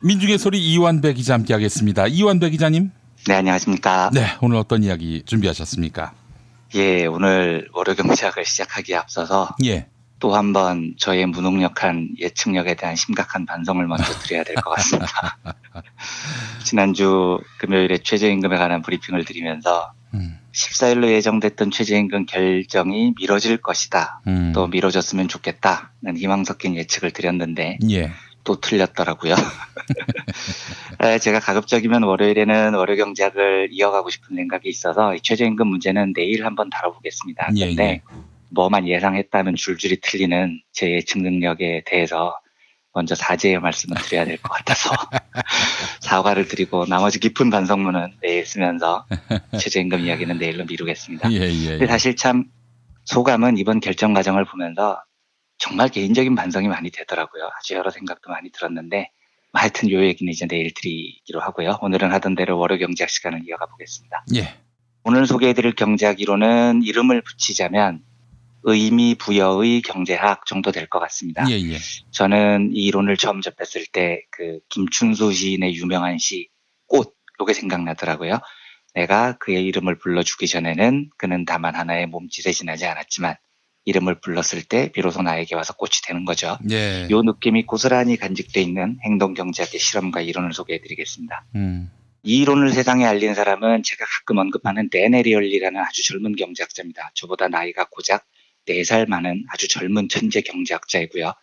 민중의 소리 이완배 기자 함께하겠습니다. 이완배 기자님. 네, 안녕하십니까. 네, 오늘 어떤 이야기 준비하셨습니까? 예, 오늘 월요경제학을 시작하기에 앞서서 또 한 번 저의 무능력한 예측력에 대한 심각한 반성을 먼저 드려야 될 것 같습니다. 지난주 금요일에 최저임금에 관한 브리핑을 드리면서 14일로 예정됐던 최저임금 결정이 미뤄질 것이다. 또 미뤄졌으면 좋겠다는 희망 섞인 예측을 드렸는데 또 틀렸더라고요. 제가 가급적이면 월요일에는 월요경제학을 이어가고 싶은 생각이 있어서 이 최저임금 문제는 내일 한번 다뤄보겠습니다. 그런데 뭐만 예상했다면 줄줄이 틀리는 제 예측 능력에 대해서 먼저 사죄의 말씀을 드려야 될 것 같아서 사과를 드리고 나머지 깊은 반성문은 내일 쓰면서 최저임금 이야기는 내일로 미루겠습니다. 근데 사실 참 소감은 이번 결정 과정을 보면서 정말 개인적인 반성이 많이 되더라고요. 아주 여러 생각도 많이 들었는데 하여튼 요 얘기는 이제 내일 드리기로 하고요. 오늘은 하던 대로 월요경제학 시간을 이어가 보겠습니다. 오늘 소개해드릴 경제학 이론은 이름을 붙이자면 의미 부여의 경제학 정도 될 것 같습니다. 저는 이 이론을 처음 접했을 때 그 김춘수 시인의 유명한 시 꽃, 요게 생각나더라고요. 내가 그의 이름을 불러주기 전에는 그는 다만 하나의 몸짓에 지나지 않았지만 이름을 불렀을 때 비로소 나에게 와서 꽃이 되는 거죠. 요 느낌이 고스란히 간직돼 있는 행동경제학의 실험과 이론을 소개해드리겠습니다. 이 이론을 세상에 알린 사람은 제가 가끔 언급하는 댄 에리얼리라는 아주 젊은 경제학자입니다. 저보다 나이가 고작 4살 많은 아주 젊은 천재 경제학자이고요.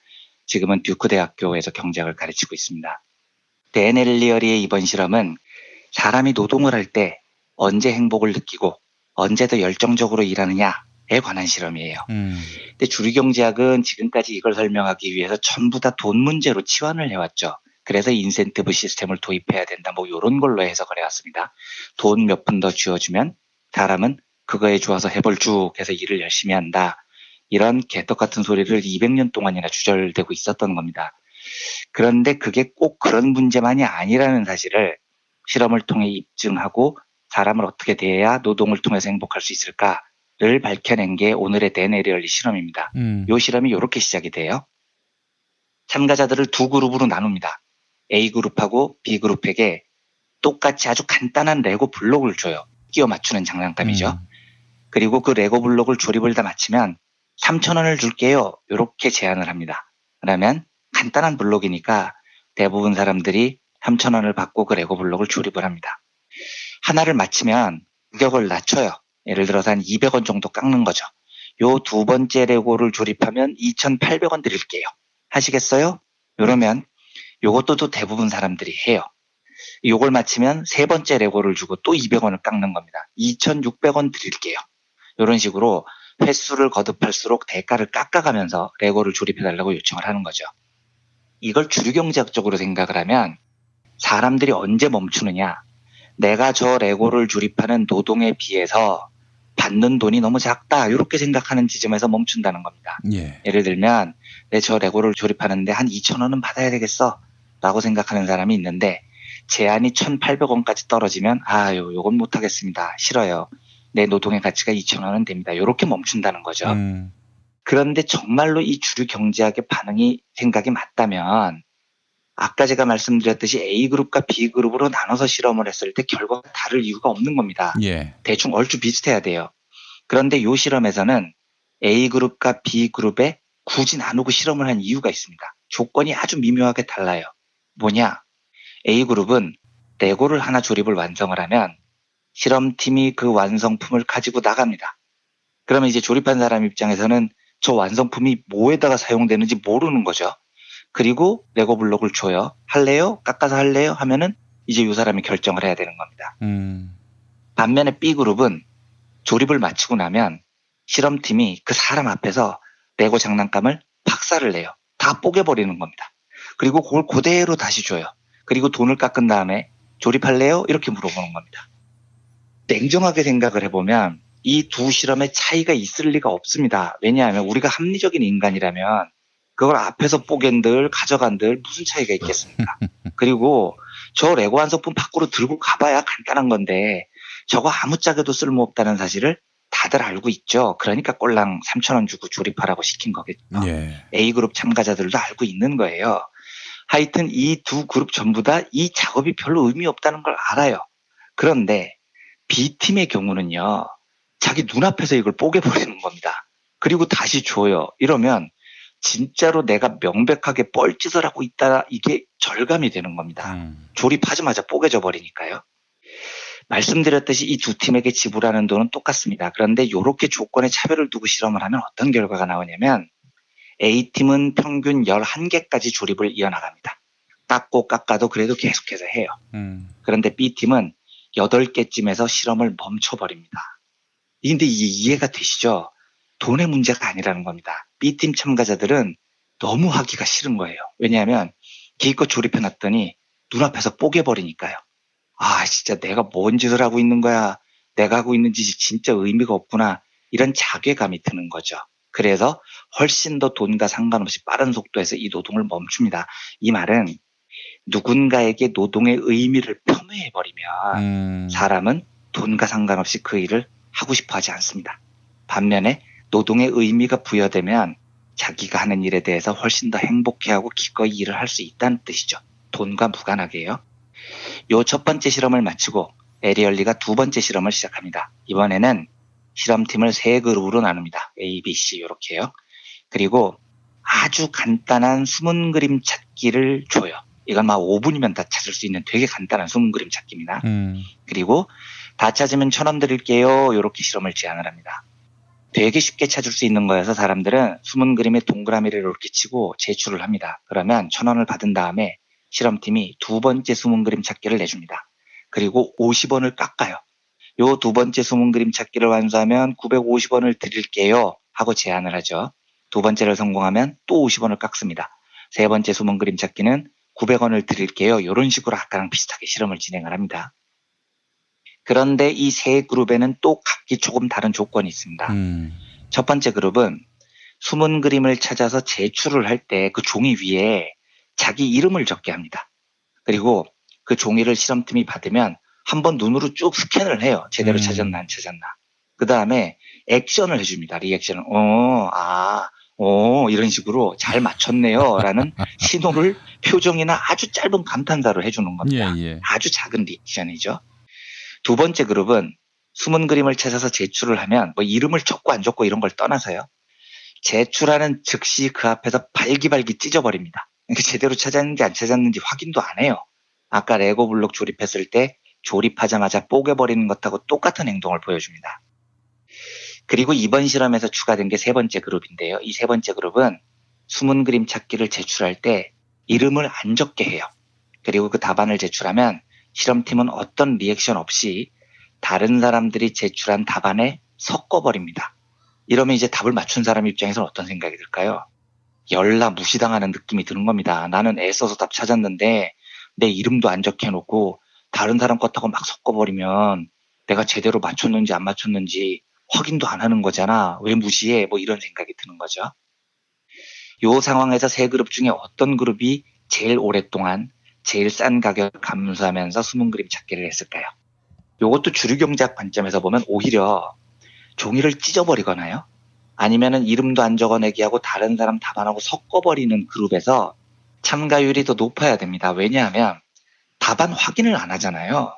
지금은 듀크 대학교에서 경제학을 가르치고 있습니다. 댄 에리얼리의 이번 실험은 사람이 노동을 할 때 언제 행복을 느끼고 언제 더 열정적으로 일하느냐에 관한 실험이에요. 근데 주류경제학은 지금까지 이걸 설명하기 위해서 전부 다 돈 문제로 치환을 해왔죠. 그래서 인센티브 시스템을 도입해야 된다. 뭐 이런 걸로 해석을 해왔습니다. 돈 몇 푼 더 쥐어주면 사람은 그거에 좋아서 해볼쭉 해서 일을 열심히 한다. 이런 개떡 같은 소리를 200년 동안이나 주절되고 있었던 겁니다. 그런데 그게 꼭 그런 문제만이 아니라는 사실을 실험을 통해 입증하고 사람을 어떻게 대해야 노동을 통해서 행복할 수 있을까를 밝혀낸 게 오늘의 댄 에리얼리 실험입니다. 이 실험이 이렇게 시작이 돼요. 참가자들을 두 그룹으로 나눕니다. A그룹하고 B그룹에게 똑같이 아주 간단한 레고 블록을 줘요. 끼워 맞추는 장난감이죠. 그리고 그 레고 블록을 조립을 다 마치면 3,000원을 줄게요. 이렇게 제안을 합니다. 그러면 간단한 블록이니까 대부분 사람들이 3,000원을 받고 그 레고 블록을 조립을 합니다. 하나를 마치면 가격을 낮춰요. 예를 들어서 한 200원 정도 깎는 거죠. 요 두 번째 레고를 조립하면 2,800원 드릴게요. 하시겠어요? 이러면 요것도 또 대부분 사람들이 해요. 요걸 마치면 세 번째 레고를 주고 또 200원을 깎는 겁니다. 2,600원 드릴게요. 이런 식으로 횟수를 거듭할수록 대가를 깎아가면서 레고를 조립해달라고 요청을 하는 거죠. 이걸 주류경제학적으로 생각을 하면 사람들이 언제 멈추느냐. 내가 저 레고를 조립하는 노동에 비해서 받는 돈이 너무 작다. 이렇게 생각하는 지점에서 멈춘다는 겁니다. 예를 들면 내 저 레고를 조립하는데 한 2,000원은 받아야 되겠어 라고 생각하는 사람이 있는데 제한이 1,800원까지 떨어지면 요건 못하겠습니다. 싫어요. 내 노동의 가치가 2,000원은 됩니다. 이렇게 멈춘다는 거죠. 그런데 정말로 이 주류 경제학의 생각이 맞다면 아까 제가 말씀드렸듯이 A그룹과 B그룹으로 나눠서 실험을 했을 때 결과가 다를 이유가 없는 겁니다. 대충 얼추 비슷해야 돼요. 그런데 이 실험에서는 A그룹과 B그룹에 굳이 나누고 실험을 한 이유가 있습니다. 조건이 아주 미묘하게 달라요. 뭐냐? A그룹은 레고를 하나 조립을 완성을 하면 실험팀이 그 완성품을 가지고 나갑니다. 그러면 이제 조립한 사람 입장에서는 저 완성품이 뭐에다가 사용되는지 모르는 거죠. 그리고 레고 블록을 줘요. 할래요? 깎아서 할래요? 하면은 이제 이 사람이 결정을 해야 되는 겁니다. 반면에 B그룹은 조립을 마치고 나면 실험팀이 그 사람 앞에서 레고 장난감을 박살을 내요. 다 뽀개버리는 겁니다. 그리고 그걸 그대로 다시 줘요. 그리고 돈을 깎은 다음에 조립할래요? 이렇게 물어보는 겁니다. 냉정하게 생각을 해보면 이 두 실험의 차이가 있을 리가 없습니다. 왜냐하면 우리가 합리적인 인간이라면 그걸 앞에서 뽀갠들 가져간들 무슨 차이가 있겠습니까? 그리고 저 레고 완성품 밖으로 들고 가봐야 간단한 건데 저거 아무짝에도 쓸모없다는 사실을 다들 알고 있죠. 그러니까 꼴랑 3,000원 주고 조립하라고 시킨 거겠죠. A그룹 참가자들도 알고 있는 거예요. 하여튼 이 두 그룹 전부 다 이 작업이 별로 의미 없다는 걸 알아요. 그런데 B팀의 경우는요. 자기 눈앞에서 이걸 뽀개버리는 겁니다. 그리고 다시 줘요. 이러면 진짜로 내가 명백하게 뻘짓을 하고 있다, 이게 절감이 되는 겁니다. 조립하자마자 뽀개져 버리니까요. 말씀드렸듯이 이 두 팀에게 지불하는 돈은 똑같습니다. 그런데 이렇게 조건에 차별을 두고 실험을 하면 어떤 결과가 나오냐면 A팀은 평균 11개까지 조립을 이어나갑니다. 깎고 깎아도 그래도 계속해서 해요. 그런데 B팀은 8개쯤에서 실험을 멈춰버립니다. 근데 이게 이해가 되시죠? 돈의 문제가 아니라는 겁니다. B팀 참가자들은 너무 하기가 싫은 거예요. 왜냐하면 기껏 조립해놨더니 눈앞에서 뽀개버리니까요. 아, 진짜 내가 뭔 짓을 하고 있는 거야. 내가 하고 있는 짓이 진짜 의미가 없구나. 이런 자괴감이 드는 거죠. 그래서 훨씬 더 돈과 상관없이 빠른 속도에서 이 노동을 멈춥니다. 이 말은 누군가에게 노동의 의미를 폄훼해버리면 사람은 돈과 상관없이 그 일을 하고 싶어 하지 않습니다. 반면에 노동의 의미가 부여되면 자기가 하는 일에 대해서 훨씬 더 행복해하고 기꺼이 일을 할 수 있다는 뜻이죠. 돈과 무관하게요. 요 첫 번째 실험을 마치고 에리얼리가 두 번째 실험을 시작합니다. 이번에는 실험팀을 3그룹으로 나눕니다. A, B, C 이렇게요. 그리고 아주 간단한 숨은 그림 찾기를 줘요. 이건 막 5분이면 다 찾을 수 있는 되게 간단한 숨은 그림 찾기입니다. 그리고 다 찾으면 1,000원 드릴게요. 이렇게 실험을 제안을 합니다. 되게 쉽게 찾을 수 있는 거여서 사람들은 숨은 그림에 동그라미를 이렇게 치고 제출을 합니다. 그러면 1,000원을 받은 다음에 실험팀이 두 번째 숨은 그림 찾기를 내줍니다. 그리고 50원을 깎아요. 요 두 번째 숨은 그림 찾기를 완수하면 950원을 드릴게요 하고 제안을 하죠. 두 번째를 성공하면 또 50원을 깎습니다. 세 번째 숨은 그림 찾기는 900원을 드릴게요. 이런 식으로 아까랑 비슷하게 실험을 진행을 합니다. 그런데 이 세 그룹에는 또 각기 조금 다른 조건이 있습니다. 첫 번째 그룹은 숨은 그림을 찾아서 제출을 할 때 그 종이 위에 자기 이름을 적게 합니다. 그리고 그 종이를 실험팀이 받으면 한번 눈으로 쭉 스캔을 해요. 제대로 찾았나 안 찾았나. 그 다음에 액션을 해줍니다. 리액션을. 이런 식으로 잘 맞췄네요. 라는 신호를 표정이나 아주 짧은 감탄사로 해주는 겁니다. 아주 작은 리액션이죠. 두 번째 그룹은 숨은 그림을 찾아서 제출을 하면 뭐 이름을 적고 안 적고 이런 걸 떠나서요. 제출하는 즉시 그 앞에서 발기발기 찢어버립니다. 그러니까 제대로 찾았는지 안 찾았는지 확인도 안 해요. 아까 레고 블록 조립했을 때 조립하자마자 뽀개버리는 것하고 똑같은 행동을 보여줍니다. 그리고 이번 실험에서 추가된 게 세 번째 그룹인데요. 이 세 번째 그룹은 숨은 그림 찾기를 제출할 때 이름을 안 적게 해요. 그리고 그 답안을 제출하면 실험팀은 어떤 리액션 없이 다른 사람들이 제출한 답안에 섞어버립니다. 이러면 이제 답을 맞춘 사람 입장에서는 어떤 생각이 들까요? 열나 무시당하는 느낌이 드는 겁니다. 나는 애써서 답 찾았는데 내 이름도 안 적혀놓고 다른 사람 것하고 막 섞어버리면 내가 제대로 맞췄는지 안 맞췄는지 확인도 안 하는 거잖아. 왜 무시해? 뭐 이런 생각이 드는 거죠. 이 상황에서 세 그룹 중에 어떤 그룹이 제일 오랫동안 제일 싼 가격을 감수하면서 숨은 그림 찾기를 했을까요? 이것도 주류경제학 관점에서 보면 오히려 종이를 찢어버리거나요. 아니면은 이름도 안 적어내기 하고 다른 사람 답안하고 섞어버리는 그룹에서 참가율이 더 높아야 됩니다. 왜냐하면 답안 확인을 안 하잖아요.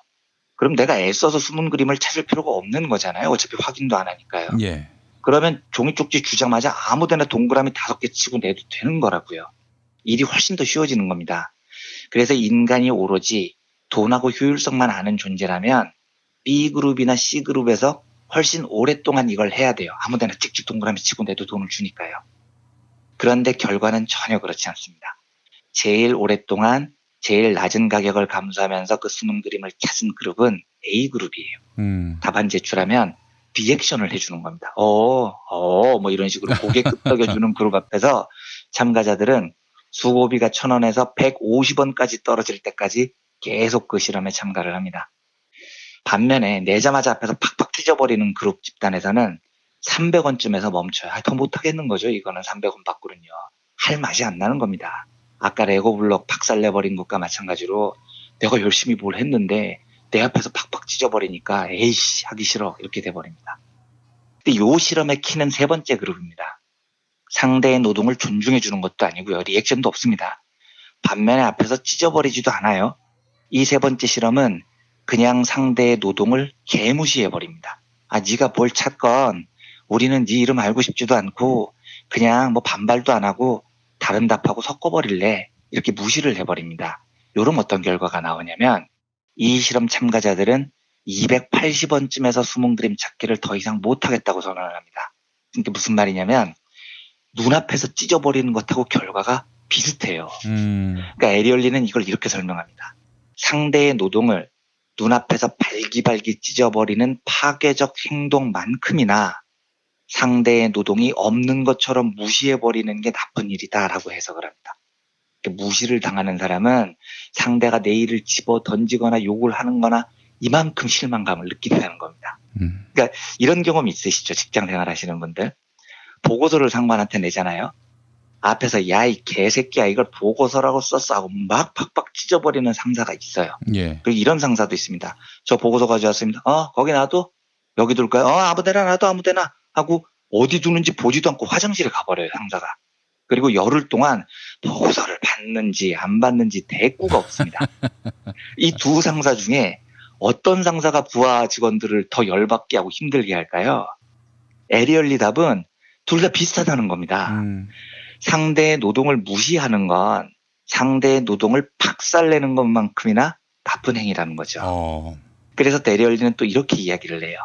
그럼 내가 애써서 숨은 그림을 찾을 필요가 없는 거잖아요. 어차피 확인도 안 하니까요. 예. 그러면 종이 쪽지 주자마자 아무데나 동그라미 5개 치고 내도 되는 거라고요. 일이 훨씬 더 쉬워지는 겁니다. 그래서 인간이 오로지 돈하고 효율성만 아는 존재라면 B그룹이나 C그룹에서 훨씬 오랫동안 이걸 해야 돼요. 아무데나 찍찍 동그라미 치고 내도 돈을 주니까요. 그런데 결과는 전혀 그렇지 않습니다. 제일 오랫동안 제일 낮은 가격을 감수하면서 그 숨은 그림을 찾은 그룹은 A그룹이에요. 답안 제출하면 리액션을 해주는 겁니다. 뭐 이런 식으로 고개 끄덕여주는 그룹 앞에서 참가자들은 수고비가 1,000원에서 150원까지 떨어질 때까지 계속 그 실험에 참가를 합니다. 반면에 내자마자 앞에서 팍팍 찢어버리는 그룹 집단에서는 300원쯤에서 멈춰요. 더 못하겠는 거죠. 이거는 300원 받고는요. 할 맛이 안 나는 겁니다. 아까 레고 블록 박살내버린 것과 마찬가지로 내가 열심히 뭘 했는데 내 앞에서 팍팍 찢어버리니까 에이씨 하기 싫어 이렇게 돼버립니다. 근데 요 실험의 키는 세 번째 그룹입니다. 상대의 노동을 존중해 주는 것도 아니고요. 리액션도 없습니다. 반면에 앞에서 찢어버리지도 않아요. 이 세 번째 실험은 그냥 상대의 노동을 개무시해버립니다. 아, 네가 뭘 찾건 우리는 네 이름 알고 싶지도 않고 그냥 뭐 반발도 안 하고 다른 답하고 섞어버릴래. 이렇게 무시를 해버립니다. 요럼 어떤 결과가 나오냐면 이 실험 참가자들은 280원쯤에서 수능 그림 찾기를 더 이상 못하겠다고 선언을 합니다. 그게 무슨 말이냐면 눈앞에서 찢어버리는 것하고 결과가 비슷해요. 그러니까 에리얼리는 이걸 이렇게 설명합니다. 상대의 노동을 눈앞에서 발기발기 찢어버리는 파괴적 행동만큼이나 상대의 노동이 없는 것처럼 무시해버리는 게 나쁜 일이다라고 해석을 합니다. 무시를 당하는 사람은 상대가 내 일을 집어 던지거나 욕을 하는 거나 이만큼 실망감을 느낀다는 겁니다. 그러니까 이런 경험 있으시죠? 직장 생활 하시는 분들. 보고서를 상관한테 내잖아요. 앞에서 야, 이 개새끼야, 이걸 보고서라고 썼어 하고 막 팍팍 찢어버리는 상사가 있어요. 예. 그리고 이런 상사도 있습니다. 저 보고서 가져왔습니다. 거기 놔둬? 여기 둘까요? 아무데나 놔둬, 아무데나 하고 어디 두는지 보지도 않고 화장실에 가버려요, 상사가. 그리고 열흘 동안 보고서를 받는지 안 받는지 대꾸가 없습니다. 이 두 상사 중에 어떤 상사가 부하 직원들을 더 열받게 하고 힘들게 할까요? 에리얼리 답은 둘 다 비슷하다는 겁니다. 상대의 노동을 무시하는 건 상대의 노동을 박살내는 것만큼이나 나쁜 행위라는 거죠. 그래서 에리얼리는 또 이렇게 이야기를 해요.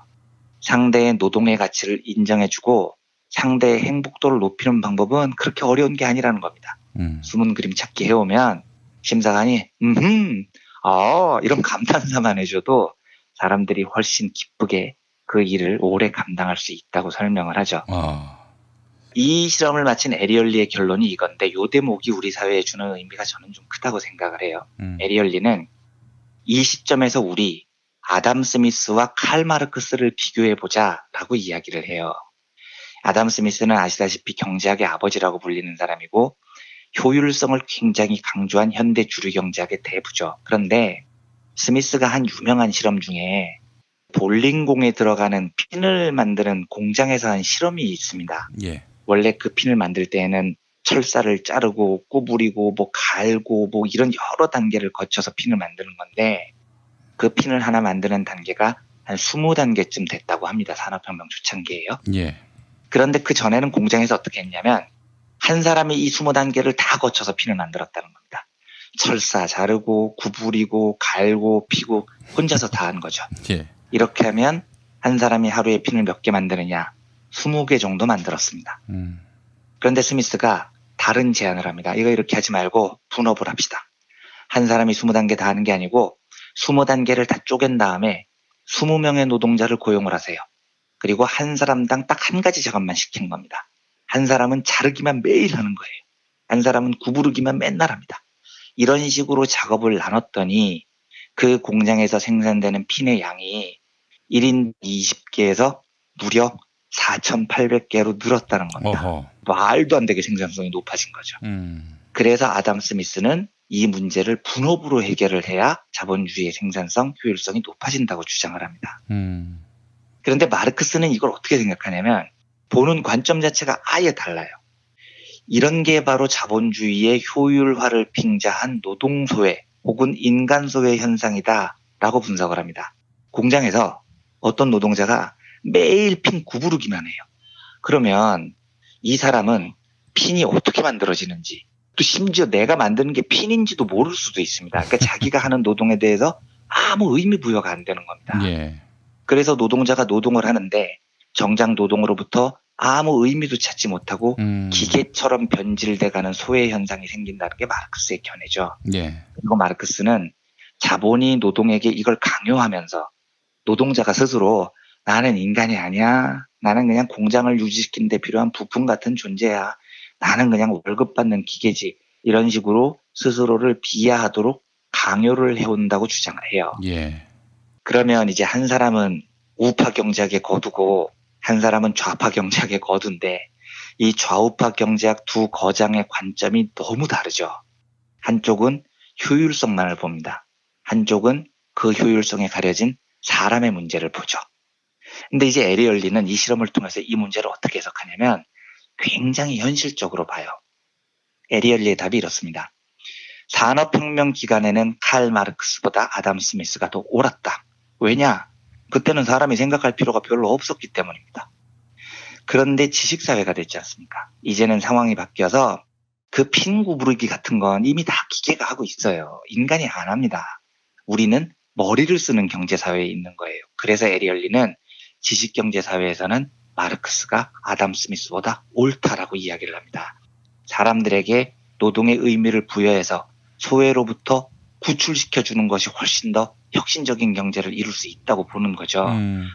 상대의 노동의 가치를 인정해주고 상대의 행복도를 높이는 방법은 그렇게 어려운 게 아니라는 겁니다. 숨은 그림 찾기 해오면 심사관이 이런 감탄사만 해줘도 사람들이 훨씬 기쁘게 그 일을 오래 감당할 수 있다고 설명을 하죠. 이 실험을 마친 에리얼리의 결론이 이건데 이 대목이 우리 사회에 주는 의미가 저는 좀 크다고 생각을 해요. 에리얼리는 이 시점에서 우리 아담 스미스와 칼 마르크스를 비교해보자라고 이야기를 해요. 아담 스미스는 아시다시피 경제학의 아버지라고 불리는 사람이고 효율성을 굉장히 강조한 현대 주류 경제학의 대부죠. 그런데 스미스가 한 유명한 실험 중에 볼링공에 들어가는 핀을 만드는 공장에서 한 실험이 있습니다. 예. 원래 그 핀을 만들 때에는 철사를 자르고 구부리고 뭐 갈고 뭐 이런 여러 단계를 거쳐서 핀을 만드는 건데 그 핀을 하나 만드는 단계가 한 20단계쯤 됐다고 합니다. 산업혁명 초창기예요. 예. 그런데 그 전에는 공장에서 어떻게 했냐면 한 사람이 이 20단계를 다 거쳐서 핀을 만들었다는 겁니다. 철사 자르고 구부리고 갈고 피고 혼자서 다 한 거죠. 예. 이렇게 하면 한 사람이 하루에 핀을 몇 개 만드느냐 20개 정도 만들었습니다. 그런데 스미스가 다른 제안을 합니다. 이거 이렇게 하지 말고 분업을 합시다. 한 사람이 20단계 다 하는 게 아니고 20단계를 다 쪼갠 다음에 20명의 노동자를 고용을 하세요. 그리고 한 사람당 딱 한 가지 작업만 시키는 겁니다. 한 사람은 자르기만 매일 하는 거예요. 한 사람은 구부르기만 맨날 합니다. 이런 식으로 작업을 나눴더니 그 공장에서 생산되는 핀의 양이 1인 20개에서 무려 4,800개로 늘었다는 겁니다. 어허. 말도 안 되게 생산성이 높아진 거죠. 그래서 아담 스미스는 이 문제를 분업으로 해결을 해야 자본주의의 생산성, 효율성이 높아진다고 주장을 합니다. 그런데 마르크스는 이걸 어떻게 생각하냐면 보는 관점 자체가 아예 달라요. 이런 게 바로 자본주의의 효율화를 빙자한 노동소외 혹은 인간소외 현상이다라고 분석을 합니다. 공장에서 어떤 노동자가 매일 핀 구부르기만 해요. 그러면 이 사람은 핀이 어떻게 만들어지는지 또 심지어 내가 만드는 게 핀인지도 모를 수도 있습니다. 그러니까 자기가 하는 노동에 대해서 아무 의미 부여가 안 되는 겁니다. 예. 그래서 노동자가 노동을 하는데 정작 노동으로부터 아무 의미도 찾지 못하고 기계처럼 변질돼가는 소외 현상이 생긴다는 게 마르크스의 견해죠. 예. 그리고 마르크스는 자본이 노동에게 이걸 강요하면서 노동자가 스스로 나는 인간이 아니야. 나는 그냥 공장을 유지시키는 데 필요한 부품 같은 존재야. 나는 그냥 월급 받는 기계지. 이런 식으로 스스로를 비하하도록 강요를 해온다고 주장을 해요. 예. 그러면 이제 한 사람은 우파 경제학에 거두고 한 사람은 좌파 경제학에 거둔데 이 좌우파 경제학 두 거장의 관점이 너무 다르죠. 한쪽은 효율성만을 봅니다. 한쪽은 그 효율성에 가려진 사람의 문제를 보죠. 근데 이제 에리얼리는 이 실험을 통해서 이 문제를 어떻게 해석하냐면 굉장히 현실적으로 봐요. 에리얼리의 답이 이렇습니다. 산업혁명 기간에는 칼 마르크스보다 아담 스미스가 더 옳았다. 왜냐? 그때는 사람이 생각할 필요가 별로 없었기 때문입니다. 그런데 지식사회가 됐지 않습니까? 이제는 상황이 바뀌어서 그 핀 구부리기 같은 건 이미 다 기계가 하고 있어요. 인간이 안 합니다. 우리는 머리를 쓰는 경제사회에 있는 거예요. 그래서 에리얼리는 지식경제사회에서는 마르크스가 아담 스미스보다 옳다라고 이야기를 합니다. 사람들에게 노동의 의미를 부여해서 소외로부터 구출시켜주는 것이 훨씬 더 혁신적인 경제를 이룰 수 있다고 보는 거죠.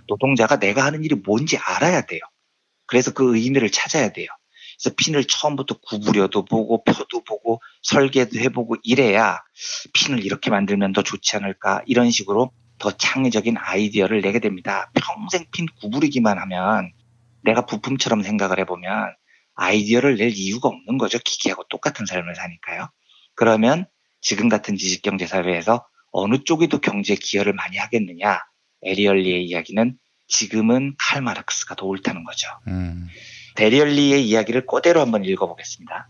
노동자가 내가 하는 일이 뭔지 알아야 돼요. 그래서 그 의미를 찾아야 돼요. 그래서 핀을 처음부터 구부려도 보고 펴도 보고 설계도 해보고 이래야 핀을 이렇게 만들면 더 좋지 않을까, 이런 식으로 더 창의적인 아이디어를 내게 됩니다. 평생 핀 구부리기만 하면, 내가 부품처럼 생각을 해보면 아이디어를 낼 이유가 없는 거죠. 기계하고 똑같은 삶을 사니까요. 그러면 지금 같은 지식경제사회에서 어느 쪽이 더 경제에 기여를 많이 하겠느냐? 에리얼리의 이야기는 지금은 칼 마르크스가 더 옳다는 거죠. 에리얼리의 이야기를 그대로 한번 읽어보겠습니다.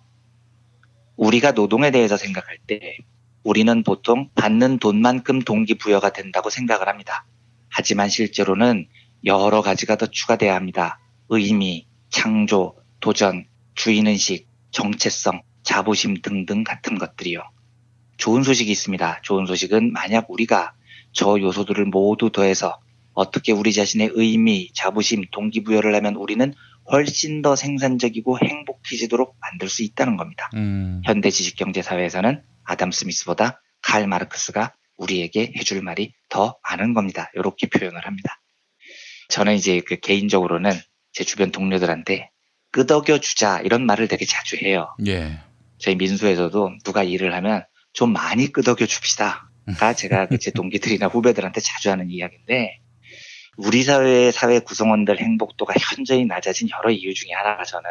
우리가 노동에 대해서 생각할 때 우리는 보통 받는 돈만큼 동기부여가 된다고 생각을 합니다. 하지만 실제로는 여러 가지가 더 추가돼야 합니다. 의미, 창조, 도전, 주인의식, 정체성, 자부심 등등 같은 것들이요. 좋은 소식이 있습니다. 좋은 소식은 만약 우리가 저 요소들을 모두 더해서 어떻게 우리 자신의 의미, 자부심, 동기부여를 하면 우리는 훨씬 더 생산적이고 행복해지도록 만들 수 있다는 겁니다. 현대 지식경제사회에서는 아담 스미스보다 칼 마르크스가 우리에게 해줄 말이 더 많은 겁니다. 이렇게 표현을 합니다. 저는 이제 개인적으로는 제 주변 동료들한테 끄덕여 주자 이런 말을 되게 자주 해요. 예. 저희 민수에서도 누가 일을 하면 좀 많이 끄덕여 줍시다가 제가 제 동기들이나 후배들한테 자주 하는 이야기인데, 우리 사회의 사회 구성원들 행복도가 현저히 낮아진 여러 이유 중에 하나가, 저는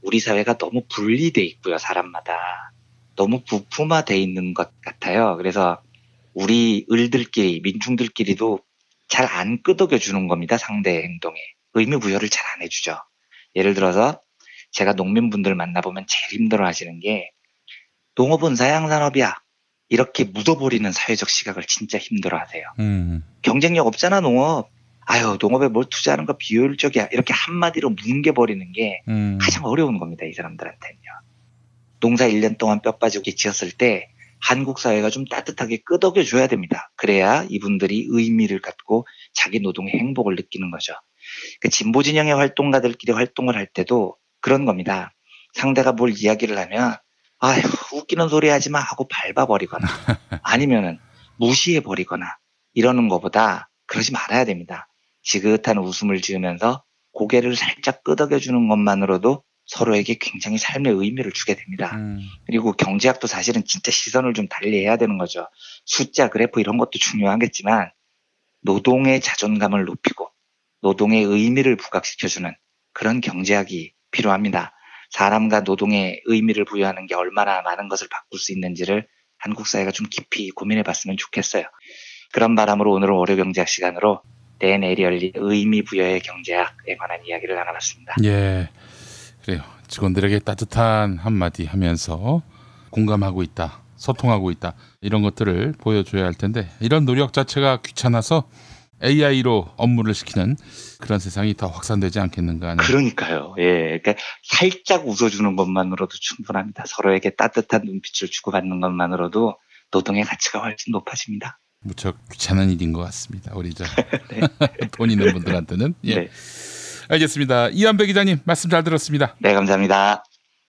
우리 사회가 너무 분리돼 있고요. 사람마다 너무 부품화돼 있는 것 같아요. 그래서 우리 을들끼리, 민중들끼리도 잘 안 끄덕여 주는 겁니다. 상대의 행동에 의미 부여를 잘 안 해주죠. 예를 들어서 제가 농민분들 만나보면 제일 힘들어 하시는 게, 농업은 사양산업이야 이렇게 묻어버리는 사회적 시각을 진짜 힘들어 하세요. 경쟁력 없잖아 농업. 아유, 농업에 뭘 투자하는 거 비효율적이야. 이렇게 한마디로 뭉개버리는 게 가장 어려운 겁니다. 이 사람들한테는요. 농사 1년 동안 뼈 빠지게 지었을 때 한국 사회가 좀 따뜻하게 끄덕여 줘야 됩니다. 그래야 이분들이 의미를 갖고 자기 노동의 행복을 느끼는 거죠. 그 진보 진영의 활동가들끼리 활동을 할 때도 그런 겁니다. 상대가 뭘 이야기를 하면 아휴, 웃기는 소리 하지 마 하고 밟아버리거나 아니면은 무시해버리거나 이러는 것보다 그러지 말아야 됩니다. 지긋한 웃음을 지으면서 고개를 살짝 끄덕여주는 것만으로도 서로에게 굉장히 삶의 의미를 주게 됩니다. 그리고 경제학도 사실은 진짜 시선을 좀 달리해야 되는 거죠. 숫자, 그래프 이런 것도 중요하겠지만 노동의 자존감을 높이고 노동의 의미를 부각시켜주는 그런 경제학이 필요합니다. 사람과 노동의 의미를 부여하는 게 얼마나 많은 것을 바꿀 수 있는지를 한국 사회가 좀 깊이 고민해 봤으면 좋겠어요. 그런 바람으로 오늘은 월요경제학 시간으로 댄 에리얼리 의미 부여의 경제학에 관한 이야기를 나눠봤습니다. 예, 그래요. 직원들에게 따뜻한 한마디 하면서 공감하고 있다, 소통하고 있다, 이런 것들을 보여줘야 할 텐데 이런 노력 자체가 귀찮아서 AI로 업무를 시키는 그런 세상이 더 확산되지 않겠는가 하는. 그러니까요. 예, 그러니까 살짝 웃어주는 것만으로도 충분합니다. 서로에게 따뜻한 눈빛을 주고받는 것만으로도 노동의 가치가 훨씬 높아집니다. 무척 귀찮은 일인 것 같습니다. 우리 네. 돈 있는 분들한테는. 예. 네. 알겠습니다. 이완배 기자님 말씀 잘 들었습니다. 네, 감사합니다.